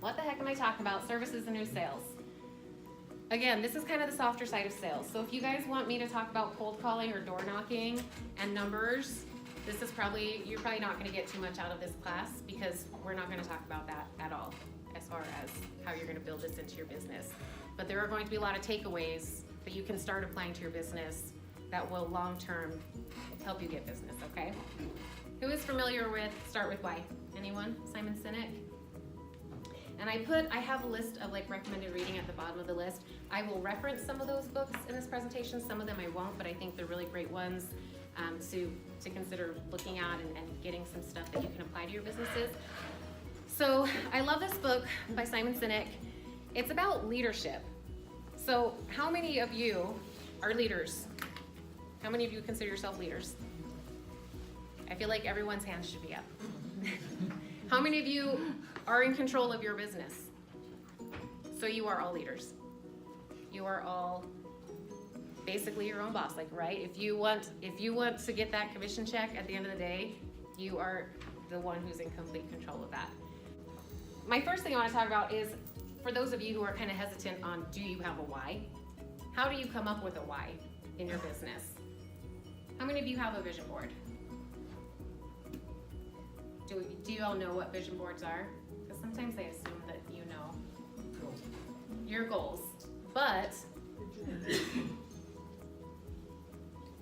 what the heck am I talking about? Services and new sales. Again, this is kind of the softer side of sales. So if you guys want me to talk about cold calling or door knocking and numbers, this is you're probably not going to get too much out of this class, because we're not going to talk about that at all as far as how you're going to build this into your business. But there are going to be a lot of takeaways that you can start applying to your business that will long-term help you get business, okay? Who is familiar with Start With Why? Anyone? Simon Sinek? And I have a list of like recommended reading at the bottom of the list. I will reference some of those books in this presentation. Some of them I won't, but I think they're really great ones to consider looking at and getting some stuff that you can apply to your businesses. So I love this book by Simon Sinek. It's about leadership. So how many of you are leaders? How many of you consider yourself leaders? I feel like everyone's hands should be up. How many of you are in control of your business? So you are all leaders. You are all basically your own boss, like, right? If you want to get that commission check at the end of the day, you are the one who's in complete control of that. My first thing I want to talk about is, for those of you who are kind of hesitant on, do you have a why? How do you come up with a why in your business? How many of you have a vision board? Do you all know what vision boards are? Because sometimes they assume that you know your goals, but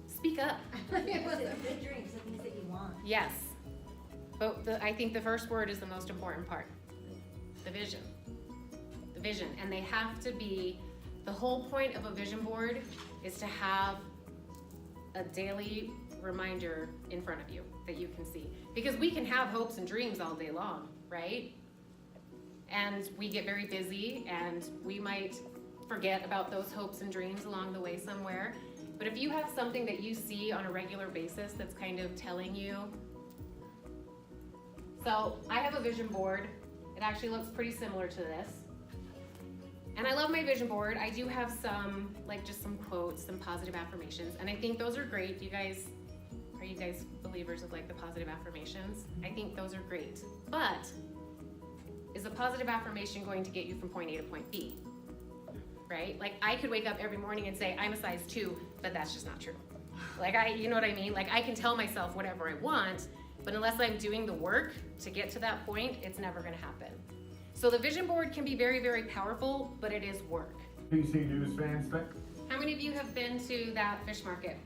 speak up. It was the dreams, the things that you want. Yes, but I think the first word is the most important part. The vision. The vision, and they have to be, the whole point of a vision board is to have a daily reminder in front of you that you can see. Because we can have hopes and dreams all day long, right? And we get very busy and we might forget about those hopes and dreams along the way somewhere. But if you have something that you see on a regular basis that's kind of telling you. So I have a vision board. It actually looks pretty similar to this. And I love my vision board. I do have some, like just some quotes, some positive affirmations, and I think those are great. Are you guys believers of like the positive affirmations? I think those are great. But is a positive affirmation going to get you from point A to point B? Right? Like I could wake up every morning and say, I'm a size 2, but that's just not true. Like you know what I mean? Like I can tell myself whatever I want, but unless I'm doing the work to get to that point, it's never gonna happen. So the vision board can be very, very powerful, but it is work. PC News fans, How many of you have been to that fish market?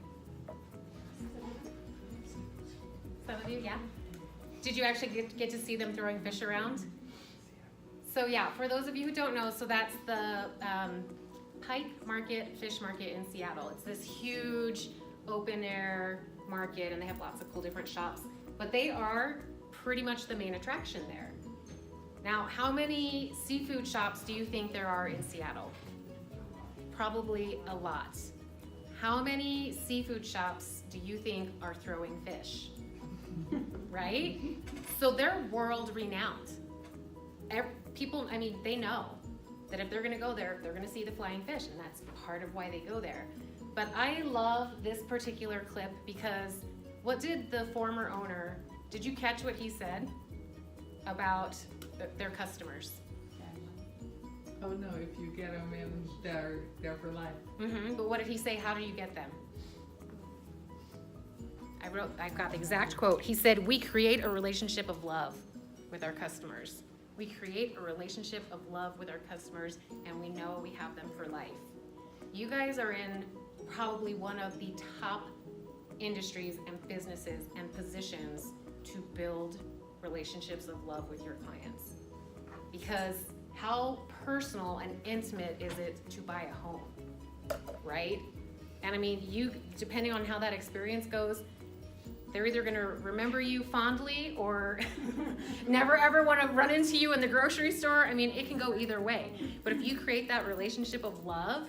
Some of you, yeah? Did you actually get to see them throwing fish around? So yeah, for those of you who don't know, so that's the Pike Market, Fish Market in Seattle. It's this huge open air market and they have lots of cool different shops, but they are pretty much the main attraction there. Now, how many seafood shops do you think there are in Seattle? Probably a lot. How many seafood shops do you think are throwing fish? Right? So they're world renowned. People, I mean, they know that if they're gonna go there, they're gonna see the flying fish, and that's part of why they go there. But I love this particular clip because what did the former owner, did you catch what he said about their customers? Oh no, if you get them in, they're for life. But what did he say? How do you get them? I've got the exact quote. He said, we create a relationship of love with our customers. We create a relationship of love with our customers, and we know we have them for life. You guys are in probably one of the top industries and businesses and positions to build relationships of love with your clients. Because how personal and intimate is it to buy a home, right? And I mean, depending on how that experience goes, they're either gonna remember you fondly or never ever wanna run into you in the grocery store. I mean, it can go either way. But if you create that relationship of love,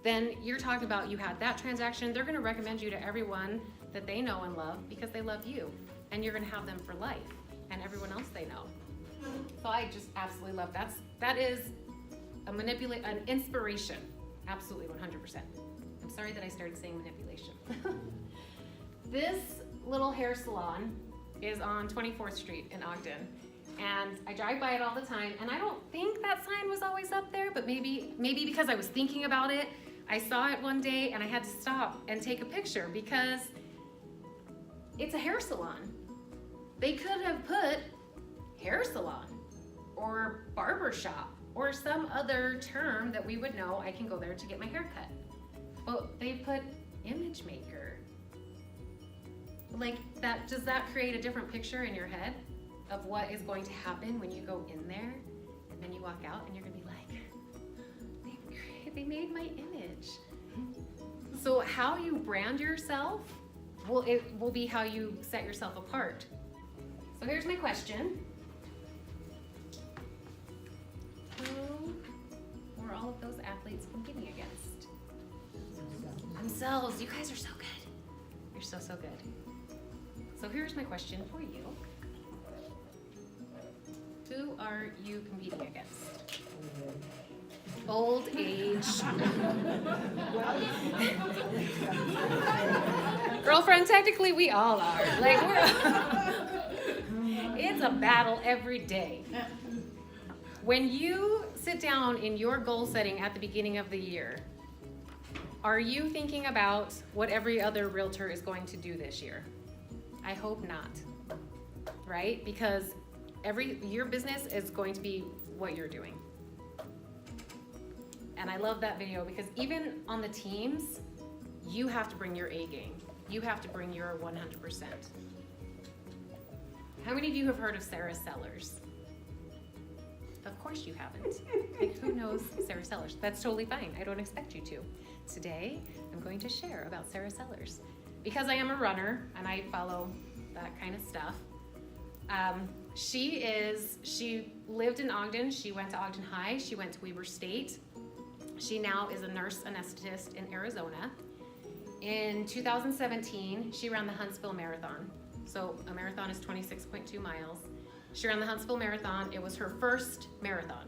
then you're talking about you had that transaction, they're gonna recommend you to everyone that they know and love because they love you. And you're gonna have them for life and everyone else they know. So I just absolutely love that. That is an inspiration, absolutely 100%. I'm sorry that I started saying manipulation. This little hair salon is on 24th Street in Ogden. And I drive by it all the time, and I don't think that sign was always up there, but maybe because I was thinking about it, I saw it one day and I had to stop and take a picture because it's a hair salon. They could have put hair salon or barber shop or some other term that we would know I can go there to get my hair cut. But they put image maker. Like that, does that create a different picture in your head of what is going to happen when you go in there and then you walk out and you're gonna be like, they made my image. So how you brand yourself will be how you set yourself apart. So here's my question. Who were all of those athletes competing against? Themselves. You guys are so good. You're so good. So here's my question for you. Who are you competing against? Old age. Girlfriend, technically we all are. Like it's a battle every day. When you sit down in your goal setting at the beginning of the year, are you thinking about what every other realtor is going to do this year? I hope not, right? Because your business is going to be what you're doing. And I love that video because even on the teams, you have to bring your A game. You have to bring your 100%. How many of you have heard of Sarah Sellers? Of course you haven't. Like, who knows Sarah Sellers? That's totally fine. I don't expect you to. Today, I'm going to share about Sarah Sellers. Because I am a runner and I follow that kind of stuff. She lived in Ogden. She went to Ogden High. She went to Weber State. She now is a nurse anesthetist in Arizona. In 2017, she ran the Huntsville Marathon. So a marathon is 26.2 miles. She ran the Huntsville Marathon. It was her first marathon.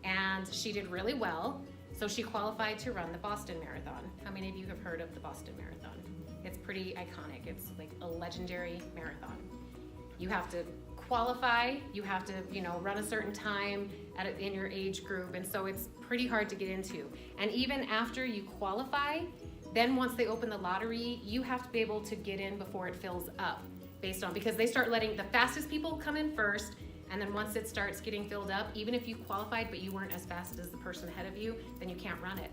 And she did really well. So she qualified to run the Boston Marathon. How many of you have heard of the Boston Marathon? It's pretty iconic. It's like a legendary marathon. You have to qualify, you have to, run a certain time in your age group, and so it's pretty hard to get into. And even after you qualify, then once they open the lottery, you have to be able to get in before it fills up, because they start letting the fastest people come in first, and then once it starts getting filled up, even if you qualified but you weren't as fast as the person ahead of you, then you can't run it.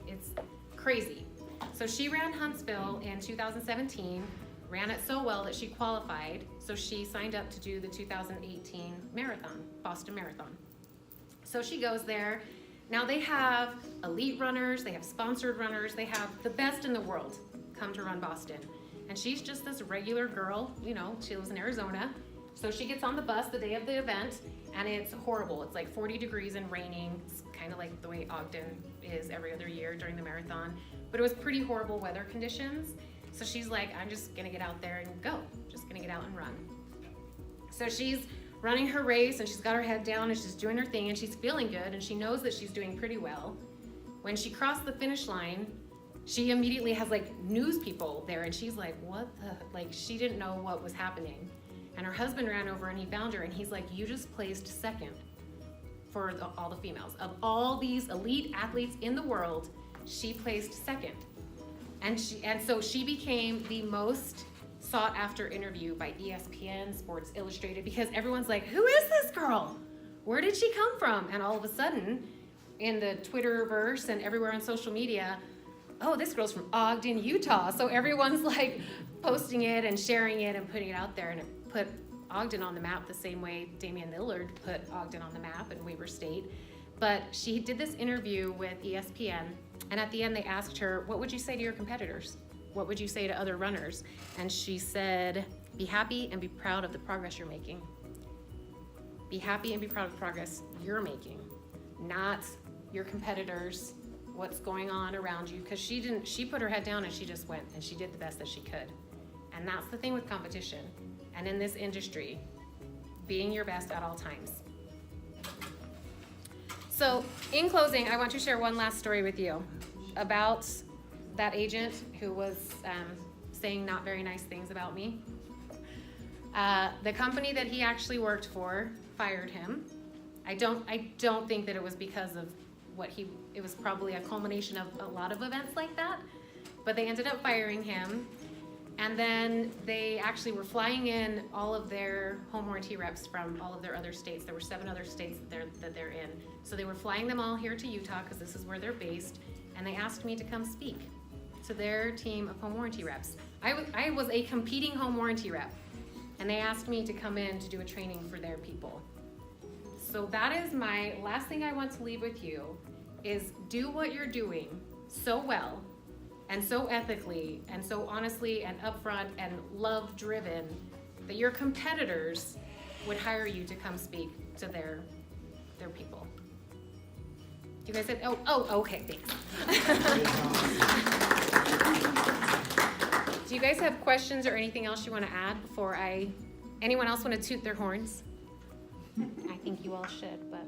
It's crazy. So she ran Huntsville in 2017, ran it so well that she qualified, so she signed up to do the 2018 marathon, Boston Marathon. So she goes there. Now they have elite runners, they have sponsored runners, they have the best in the world come to run Boston. And she's just this regular girl, she lives in Arizona. So she gets on the bus the day of the event, and it's horrible. It's like 40 degrees and raining. It's kind of like the way Ogden is every other year during the marathon. But it was pretty horrible weather conditions. So she's like, I'm just gonna get out there and go. Just gonna get out and run. So she's running her race and she's got her head down and she's doing her thing and she's feeling good and she knows that she's doing pretty well. When she crossed the finish line, she immediately has like news people there and she's like, what the, like she didn't know what was happening. And her husband ran over and he found her and he's like, you just placed second for all the females. Of all these elite athletes in the world, she placed second. And so she became the most sought after interview by ESPN, Sports Illustrated, because everyone's like, who is this girl? Where did she come from? And all of a sudden, in the Twitterverse and everywhere on social media, oh, this girl's from Ogden, Utah. So everyone's like posting it and sharing it and putting it out there, and it put Ogden on the map the same way Damian Lillard put Ogden on the map in Weber State. But she did this interview with ESPN, and at the end they asked her, what would you say to your competitors? What would you say to other runners? And she said, be happy and be proud of the progress you're making. Be happy and be proud of the progress you're making, not your competitors, what's going on around you. Because she put her head down and she just went and she did the best that she could. And that's the thing with competition. And in this industry, being your best at all times. So in closing, I want to share one last story with you about that agent who was saying not very nice things about me. The company that he actually worked for fired him. I don't think that it was because of it was probably a culmination of a lot of events like that, but they ended up firing him. And then they actually were flying in all of their home warranty reps from all of their other states. There were 7 other states that they're in. So they were flying them all here to Utah because this is where they're based. And they asked me to come speak to their team of home warranty reps. I was a competing home warranty rep. And they asked me to come in to do a training for their people. So that is my last thing I want to leave with you is do what you're doing so well and so ethically and so honestly and upfront and love driven that your competitors would hire you to come speak to their people. You guys said, okay, thanks. Do you guys have questions or anything else you want to add before anyone else want to toot their horns? I think you all should, but.